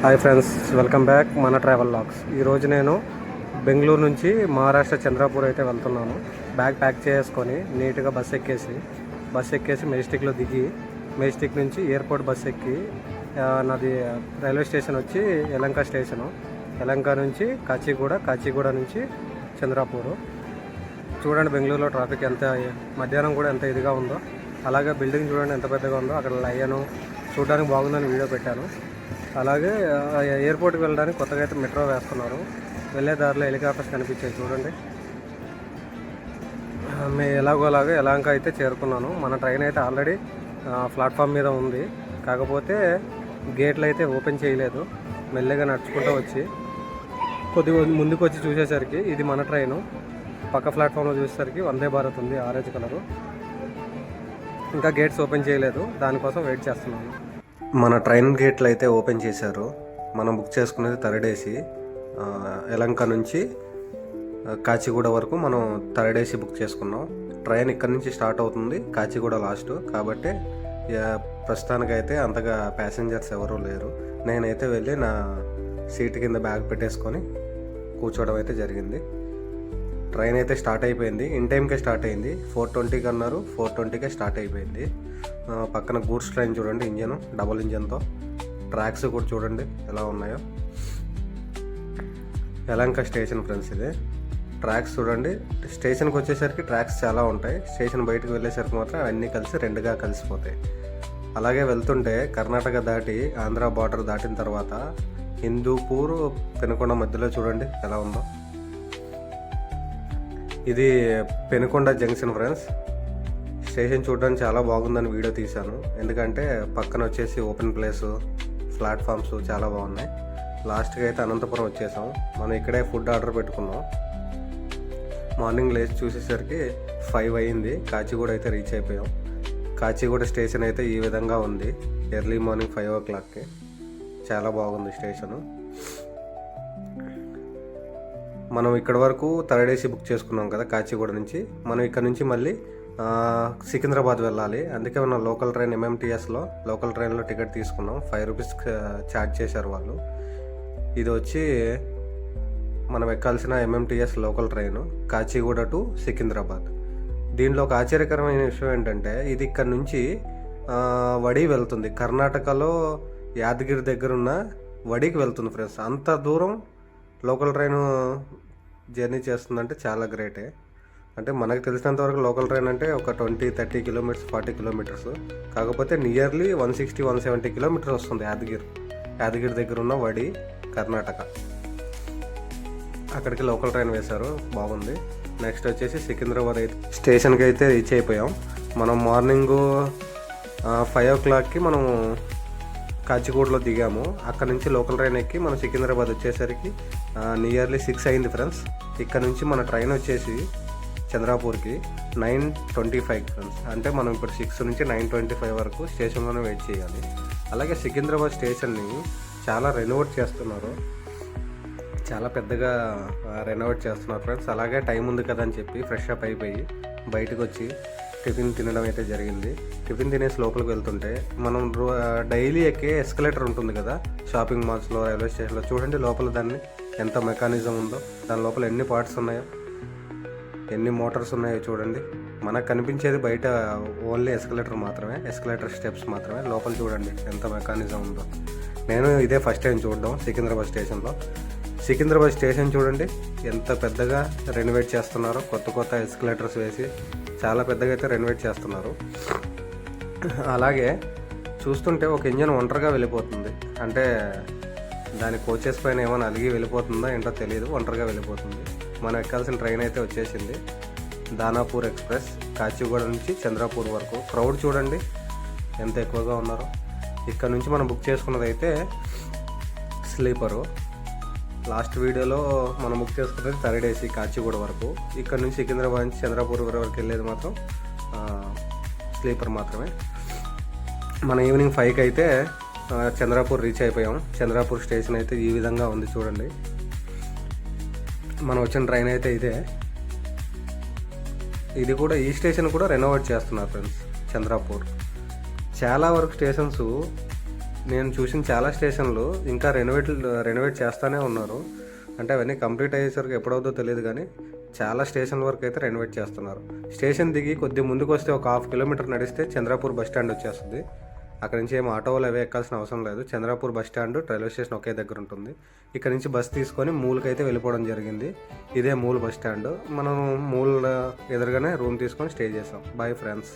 Hi friends, welcome back మన travel logs. ఈరోజు నేను బెంగళూరు నుంచి మహారాష్ట్ర చంద్రాపూర్ అయితే వెళ్తున్నాను. బ్యాగ్ ప్యాక్ చేసుకొని నీట్గా బస్ ఎక్కేసి మెజెస్టిక్లో దిగి మెజెస్టిక్ నుంచి ఎయిర్పోర్ట్ బస్ ఎక్కి నాది రైల్వే స్టేషన్ వచ్చి యలంక నుంచి కాచిగూడ నుంచి చంద్రాపూరు. చూడండి బెంగళూరులో ట్రాఫిక్ ఎంత, మధ్యాహ్నం కూడా ఎంత ఇదిగా ఉందో. అలాగే బిల్డింగ్ చూడండి ఎంత పెద్దగా ఉందో. అక్కడ లయను చూడడానికి బాగుందని వీడియో పెట్టాను. అలాగే ఎయిర్పోర్ట్కి వెళ్ళడానికి కొత్తగా అయితే మెట్రో వేస్తున్నారు. వెళ్ళే దారిలో హెలికాప్టర్స్ కనిపించాయి చూడండి. ఎలాగోలాగా యలంక అయితే చేరుకున్నాను. మన ట్రైన్ అయితే ఆల్రెడీ ప్లాట్ఫామ్ మీద ఉంది. కాకపోతే గేట్లు అయితే ఓపెన్ చేయలేదు. మెల్లగా నడుచుకుంటూ వచ్చి కొద్దిగా ముందుకు వచ్చి చూసేసరికి ఇది మన ట్రైను. పక్క ప్లాట్ఫామ్లో చూసేసరికి వందే భారత్ ఉంది, ఆరెంజ్ కలరు. ఇంకా గేట్స్ ఓపెన్ చేయలేదు, దానికోసం వెయిట్ చేస్తున్నాను. మన ట్రైన్ గేట్లు అయితే ఓపెన్ చేశారు. మనం బుక్ చేసుకునేది థర్డ్ ఏసీ. యలంక నుంచి కాచిగూడ వరకు మనం థర్డ్ ఏసీ బుక్ చేసుకున్నాం. ట్రైన్ ఇక్కడ నుంచి స్టార్ట్ అవుతుంది, కాచిగూడ లాస్ట్. కాబట్టి ప్రస్తుతానికైతే అంతగా ప్యాసింజర్స్ ఎవరూ లేరు. నేనైతే వెళ్ళి నా సీట్ కింద బ్యాగ్ పెట్టేసుకొని కూర్చోవడం అయితే జరిగింది. ట్రైన్ అయితే స్టార్ట్ అయిపోయింది. ఇన్ టైంకే స్టార్ట్ అయింది. 4:20కి అన్నారు, 4:20కే స్టార్ట్ అయిపోయింది. పక్కన గూడ్స్ ట్రైన్ చూడండి, ఇంజన్ డబుల్ ఇంజన్తో. ట్రాక్స్ కూడా చూడండి ఎలా ఉన్నాయో. యలంక స్టేషన్ ఫ్రెండ్స్ ఇది. ట్రాక్స్ చూడండి. స్టేషన్కి వచ్చేసరికి ట్రాక్స్ చాలా ఉంటాయి. స్టేషన్ బయటకు వెళ్ళేసరికి మాత్రం అన్నీ కలిసి రెండుగా కలిసిపోతాయి. అలాగే వెళ్తుంటే కర్ణాటక దాటి ఆంధ్ర బార్డర్ దాటిన తర్వాత హిందూపూర్ పెనుకొండ మధ్యలో చూడండి ఎలా ఉందో. ఇది పెనుకొండ జంక్షన్ ఫ్రెండ్స్. స్టేషన్ చూడడానికి చాలా బాగుందని వీడియో తీశాను. ఎందుకంటే పక్కన వచ్చేసి ఓపెన్ ప్లేసు, ప్లాట్ఫామ్స్ చాలా బాగున్నాయి. లాస్ట్కి అయితే అనంతపురం వచ్చేసాం. మనం ఇక్కడే ఫుడ్ ఆర్డర్ పెట్టుకున్నాం. మార్నింగ్ లేచి చూసేసరికి 5 అయ్యింది. కాచిగూడ అయితే రీచ్ అయిపోయాం. కాచిగూడ స్టేషన్ అయితే ఈ విధంగా ఉంది. Early morning 5 o'clockకి. చాలా బాగుంది స్టేషను. మనం ఇక్కడ వరకు థర్డ్ ఏసీ బుక్ చేసుకున్నాం కదా కాచిగూడ నుంచి. మనం ఇక్కడ నుంచి మళ్ళీ సికింద్రాబాద్ వెళ్ళాలి. అందుకే మనం లోకల్ ట్రైన్ MMTSలో లోకల్ ట్రైన్లో టికెట్ తీసుకున్నాం. 5 రూపీస్ ఛార్జ్ చేశారు వాళ్ళు. ఇది వచ్చి మనం ఎక్కాల్సిన MMTS local train Kacheguda to Secunderabad. దీనిలో ఒక ఆశ్చర్యకరమైన విషయం ఏంటంటే ఇది ఇక్కడ నుంచి వడి వెళ్తుంది. కర్ణాటకలో యాదగిరి దగ్గర ఉన్న వడికి వెళ్తుంది ఫ్రెండ్స్. అంత దూరం లోకల్ ట్రైన్ జర్నీ చేస్తుందంటే చాలా గ్రేటే. అంటే మనకు తెలిసినంత వరకు లోకల్ ట్రైన్ అంటే ఒక 20-30 కిలోమీటర్స్, 40 కిలోమీటర్స్. కాకపోతే నియర్లీ 160-170 కిలోమీటర్స్ వస్తుంది యాదగిరి దగ్గర ఉన్న వడి, కర్ణాటక. అక్కడికి లోకల్ ట్రైన్ వేశారు, బాగుంది. నెక్స్ట్ వచ్చేసి సికింద్రాబాద్ అయితే స్టేషన్కి అయితే రీచ్ అయిపోయాం. మనం మార్నింగ్ 5 o'clockకి మనము కాచిగూడలో దిగాము. అక్కడ నుంచి లోకల్ ట్రైన్ ఎక్కి మనం సికింద్రాబాద్ వచ్చేసరికి నియర్లీ 6 అయింది ఫ్రెండ్స్. ఇక్కడ నుంచి మన ట్రైన్ వచ్చేసి చంద్రాపూర్కి 9:25 ఫ్రెండ్స్. అంటే మనం ఇప్పుడు 6 నుంచి 9:25 వరకు స్టేషన్లోనే వెయిట్ చేయాలి. అలాగే సికింద్రాబాద్ స్టేషన్ని చాలా రెనోవేట్ చేస్తున్నారు, చాలా పెద్దగా రెనోవేట్ చేస్తున్నారు ఫ్రెండ్స్. అలాగే టైం ఉంది కదా అని చెప్పి ఫ్రెష్ అప్ అయిపోయి బయటకు వచ్చి టిఫిన్ తినడం అయితే జరిగింది. టిఫిన్ తినేసి లోపలికి వెళ్తుంటే మనం డైలీ ఎక్కే ఎస్కలేటర్ ఉంటుంది కదా షాపింగ్ మాల్స్లో, రైల్వే స్టేషన్లో. చూడండి లోపల దాన్ని ఎంత మెకానిజం ఉందో, దాని లోపల ఎన్ని పార్ట్స్ ఉన్నాయో, ఎన్ని మోటార్స్ ఉన్నాయో చూడండి. మనకు కనిపించేది బయట ఓన్లీ ఎస్కలేటర్ స్టెప్స్ మాత్రమే. లోపల చూడండి ఎంత మెకానిజం ఉందో. నేను ఇదే ఫస్ట్ టైం చూడడం సికింద్రాబాద్ స్టేషన్లో. సికింద్రాబాద్ స్టేషన్ చూడండి ఎంత పెద్దగా రెనోవేట్ చేస్తున్నారో. కొత్త ఎస్కలేటర్స్ వేసి చాలా పెద్దగా అయితే రెనోవేట్ చేస్తున్నారు. అలాగే చూస్తుంటే ఒక ఇంజన్ ఒంటరిగా వెళ్ళిపోతుంది. అంటే దాని కోచెస్ పైన ఏమైనా అలిగి వెళ్ళిపోతుందో ఏంటో తెలియదు, ఒంటరిగా వెళ్ళిపోతుంది. మనం ఎక్కాల్సిన ట్రైన్ అయితే వచ్చేసింది, దానాపూర్ ఎక్స్ప్రెస్. కాచిగూడ నుంచి చంద్రాపూర్ వరకు. క్రౌడ్ చూడండి ఎంత ఎక్కువగా ఉన్నారో. ఇక్కడ నుంచి మనం బుక్ చేసుకున్నది అయితే స్లీపరు. లాస్ట్ వీడియోలో మనం బుక్ చేసుకున్నది థర్డ్ ఏసీ కాచిగూడ వరకు. ఇక్కడ నుంచి సికింద్రాబాద్ నుంచి చంద్రాపూర్ వరకు వెళ్ళేది మాత్రం స్లీపర్ మాత్రమే. మన ఈవినింగ్ 5కి అయితే చంద్రాపూర్ రీచ్ అయిపోయాం. చంద్రాపూర్ స్టేషన్ అయితే ఈ విధంగా ఉంది చూడండి. మనం వచ్చిన ట్రైన్ అయితే ఇదే. ఇది కూడా ఈ స్టేషన్ కూడా రెనోవేట్ చేస్తున్నారు ఫ్రెండ్స్ చంద్రాపూర్. చాలా వరకు స్టేషన్స్ నేను చూసిన చాలా స్టేషన్లు ఇంకా రెనోవేట్ చేస్తూనే ఉన్నారు. అంటే అవన్నీ కంప్లీట్ అయ్యేసరికి ఎప్పుడవుతుందో తెలియదు కానీ చాలా స్టేషన్ల వరకు అయితే రెనోవేట్ చేస్తున్నారు. స్టేషన్ దిగి కొద్దిగా ముందుకు వస్తే ఒక 1/2 కిలోమీటర్ నడిస్తే చంద్రాపూర్ బస్ స్టాండ్ వచ్చేస్తుంది. అక్కడ నుంచి ఏం ఆటోలు అవే ఎక్కాల్సిన అవసరం లేదు. Chandrapur bus stand railway station ఒకే దగ్గర ఉంటుంది. ఇక్కడ నుంచి బస్ తీసుకొని మూల్కి అయితే వెళ్ళిపోవడం జరిగింది. ఇదే మూల్ బస్ స్టాండ్. మనం మూల్ ఎదురుగానే రూమ్ తీసుకొని స్టే చేసాం. Boy friends.